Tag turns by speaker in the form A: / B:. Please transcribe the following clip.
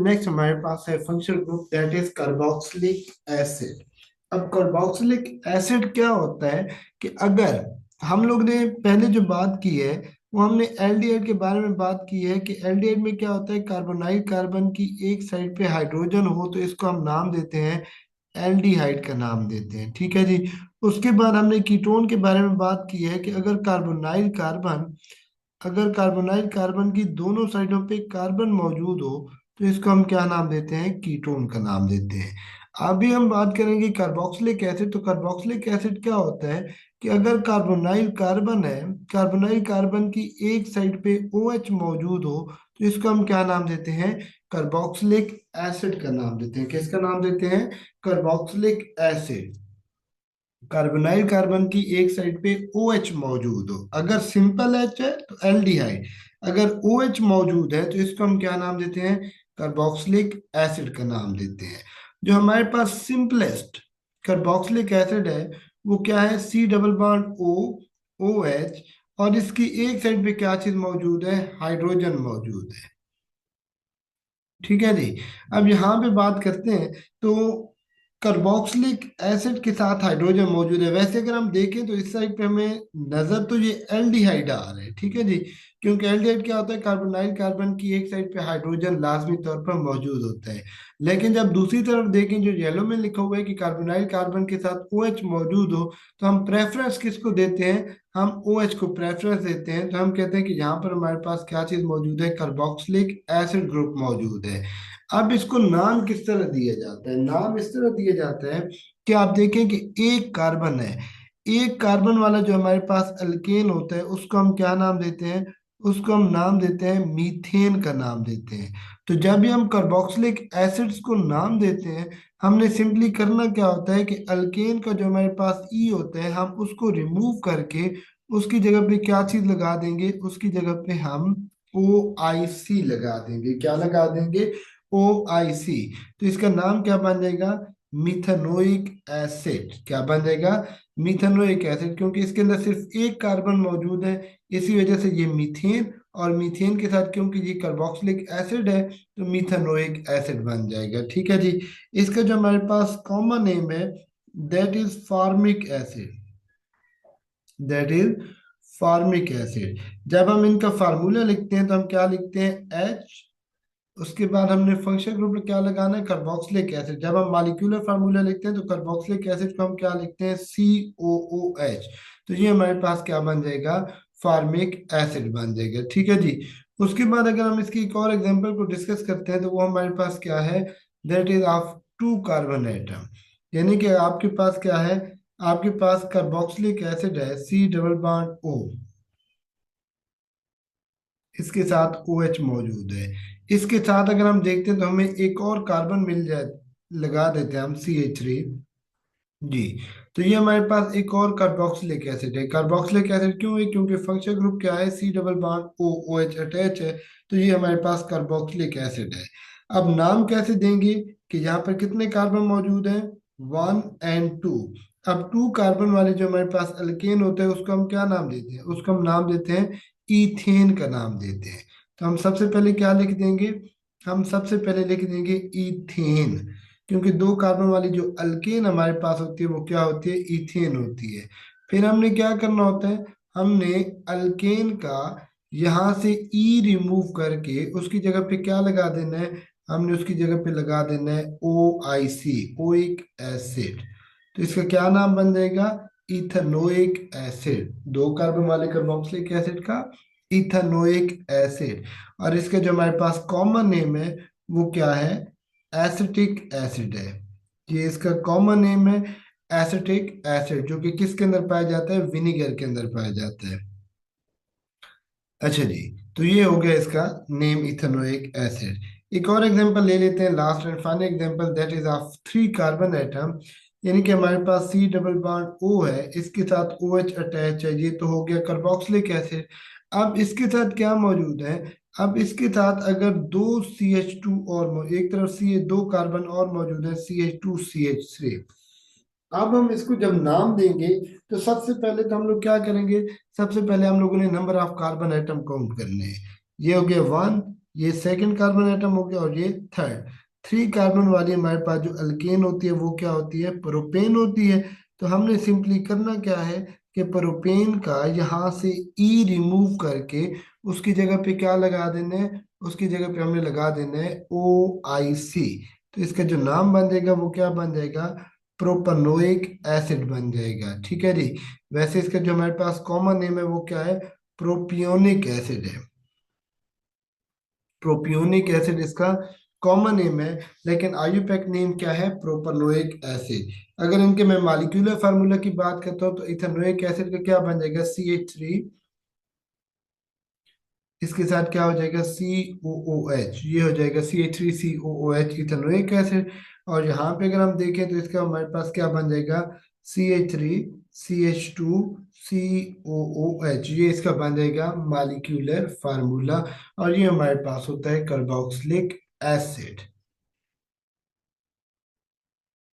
A: Next हमारे पास है functional group that is carboxylic acid. अब कार्बोक्सिलिक एसिड क्या होता है कि अगर हम लोग ने पहले जो बात की है वो हमने एल्डिहाइड के बारे में बात की है कि एल्डिहाइड में क्या होता है, कार्बोनाइल कार्बन की एक साइड पे हाइड्रोजन हो तो इसको हम नाम देते हैं एल्डिहाइड का नाम देते हैं। ठीक है जी। उसके बाद हमने कीटोन के बारे में बात की है कि अगर कार्बोनाइल कार्बन की दोनों साइडों पे कार्बन मौजूद हो तो इसको हम क्या नाम देते हैं, कीटोन का नाम देते हैं। अभी हम बात करेंगे कार्बोक्सिलिक एसिड। तो कार्बोक्सिलिक एसिड क्या होता है कि अगर कार्बोनाइल कार्बन है, कार्बोनाइल कार्बन की एक साइड पे OH मौजूद हो तो इसको हम क्या नाम देते हैं, कार्बोक्सिलिक एसिड का नाम देते हैं। किसका नाम देते हैं, कार्बोक्सिलिक एसिड। कार्बोनाइल कार्बन की एक साइड पे OH मौजूद हो, अगर सिंपल H है तो एल्डिहाइड, अगर OH मौजूद है तो इसको हम क्या नाम देते हैं, कार्बोक्सिलिक एसिड का नाम देते हैं। जो हमारे पास सिंपलेस्ट कार्बोक्सिलिक एसिड है वो क्या है, C double bond O OH, और इसकी एक साइड पे क्या चीज मौजूद है, हाइड्रोजन मौजूद है। ठीक है जी। अब यहाँ पे बात करते हैं तो कार्बोक्सिलिक एसिड के साथ हाइड्रोजन मौजूद है। वैसे अगर हम देखें तो इस साइड पे हमें नजर तो ये एल्डिहाइड आ रहा है। ठीक है जी। क्योंकि एल्डिहाइड क्या होता है, कार्बोनाइल कार्बन की एक साइड पे हाइड्रोजन लाजमी तौर पर मौजूद होता है। लेकिन जब दूसरी तरफ देखें जो येलो में लिखा हुआ है कि कार्बोनाइल कार्बन के साथ OH मौजूद हो तो हम प्रेफरेंस किसको देते हैं, हम OH को प्रेफरेंस देते हैं। तो हम कहते हैं कि यहाँ पर हमारे पास क्या चीज मौजूद है, कार्बोक्सिलिक एसिड ग्रुप मौजूद है। अब इसको नाम किस तरह दिया जाता है, नाम इस तरह दिया जाता है कि आप देखें कि एक कार्बन है, एक कार्बन वाला जो हमारे पास अल्केन होता है उसको हम क्या नाम देते हैं, उसको हम नाम देते हैं मीथेन का नाम देते हैं। तो जब भी हम कार्बोक्सिलिक एसिड्स को नाम देते हैं हमने सिंपली करना क्या होता है कि अल्केन का जो हमारे पास ई होता है हम उसको रिमूव करके उसकी जगह पे क्या चीज लगा देंगे, उसकी जगह पे हम OIC लगा देंगे। क्या लगा देंगे, OIC। तो इसका नाम क्या बन जाएगा, मिथेनोइक एसिड। क्या बन जाएगा, मिथेनोइक एसिड, क्योंकि इसके अंदर सिर्फ एक कार्बन मौजूद है इसी वजह से ये मीथेन, और मीथेन के साथ क्योंकि ये कार्बोक्सिलिक एसिड है तो मिथेनोइक एसिड बन जाएगा। ठीक है जी। इसका जो हमारे पास कॉमन नेम है that is formic acid, that is formic acid. जब हम इनका फार्मूला लिखते हैं तो हम क्या लिखते हैं, H, उसके बाद हमने फंक्शन ग्रुप में क्या लगाना है, कार्बोक्सिलिक एसिड। जब हम मॉलिक्यूलर फार्मूला लिखते हैं तो कार्बोक्सिलिक एसिड को हम क्या लिखते हैं, COOH। तो ये हमारे पास क्या बन जाएगा, फार्मिक एसिड बन जाएगा। ठीक है जी। उसके बाद अगर हम इसकी एक और एग्जांपल को डिस्कस करते हैं तो वो हमारे पास क्या है, that is of two carbon atom. यानी कि आपके पास क्या है, आपके पास कार्बोक्सिलिक एसिड है C डबल बॉन्ड O, इसके साथ OH मौजूद है। इसके साथ अगर हम देखते हैं तो हमें एक और कार्बन मिल जाए, लगा देते हैं हम CH3 जी। तो ये हमारे पास एक और कार्बोक्सिलिक एसिड है। कार्बोक्सिलिक एसिड क्यों है, क्योंकि फंक्शन ग्रुप क्या है, C double bond O OH attach है। तो ये हमारे पास कार्बोक्सिलिक एसिड है। अब नाम कैसे देंगे कि यहाँ पर कितने कार्बन मौजूद हैं, 1 और 2। अब 2 कार्बन वाले जो हमारे पास अल्केन होते हैं उसको हम क्या नाम देते हैं, उसको हम नाम देते हैं ईथेन का नाम देते हैं। तो हम सबसे पहले क्या लिख देंगे, हम सबसे पहले लिख देंगे ईथेन, क्योंकि 2 कार्बन वाली जो अल्केन हमारे पास होती है वो क्या होती है, इथेन होती है। फिर हमने क्या करना होता है, हमने अल्केन का यहाँ से ई रिमूव करके उसकी जगह पे क्या लगा देना है, हमने उसकी जगह पे लगा देना है OIC, ओइक एसिड। तो इसका क्या नाम बन जाएगा, इथेनोइक एसिड। 2 कार्बन वाले कार्बोक्सिलिक एसिड का इथेनोइक एसिड। और इसका जो हमारे पास कॉमन नेम है वो क्या है, एसिटिक एसिड है। ये इसका कॉमन नेम है एसिटिक एसिड, जो कि किसके अंदर पाया जाता है, विनीगर के अंदर पाया जाता है। अच्छा जी। तो ये हो गया इसका नेम, इथेनोइक एसिड। एक और एग्जांपल ले लेते हैं, last and final example, that is of 3 carbon atom. यानी कि हमारे पास C डबल बॉन्ड O है, इसके साथ OH अटैच है, ये तो हो गया कार्बोक्सिलिक एसिड। अब इसके साथ क्या मौजूद है, अब इसके साथ अगर दो CH2 और एक तरफ से 2 कार्बन और मौजूद है, CH2CH3। अब हम इसको जब नाम देंगे तो सबसे पहले तो हम लोग क्या करेंगे, सबसे पहले हम लोगों ने number of carbon atom count करने हैं। ये हो गया 1, ये सेकंड कार्बन एटम हो गया और ये थर्ड। 3 कार्बन वाली हमारे पास जो अल्केन होती है वो क्या होती है, प्रोपेन होती है। तो हमने सिंपली करना क्या है कि प्रोपेन का यहाँ से ई रिमूव करके उसकी जगह पे क्या लगा देना है, उसकी जगह पे हमने लगा देना है OIC। तो इसका जो नाम बन जाएगा वो क्या बन जाएगा, प्रोपनोइक एसिड बन जाएगा। ठीक है जी। वैसे इसका जो हमारे पास कॉमन नेम है वो क्या है, प्रोपियोनिक एसिड है। प्रोपियोनिक एसिड इसका कॉमन नेम है, लेकिन आयुपैक नेम क्या है, प्रोपनोइक एसिड। अगर इनके मैं मॉलिक्यूलर फार्मूला की बात करता हूँ तो इथेनोइक एसिड का क्या बन जाएगा, CH3। इसके साथ क्या हो जाएगा, COOH, ये हो जाएगा CH3COOH इथेनोइक एसिड। और यहाँ पे अगर हम देखें तो इसका हमारे पास क्या बन जाएगा, CH3CH2COOH, ये इसका बन जाएगा मॉलिक्यूलर फार्मूला। और ये हमारे पास होता है कार्बोक्सिलिक एसिड।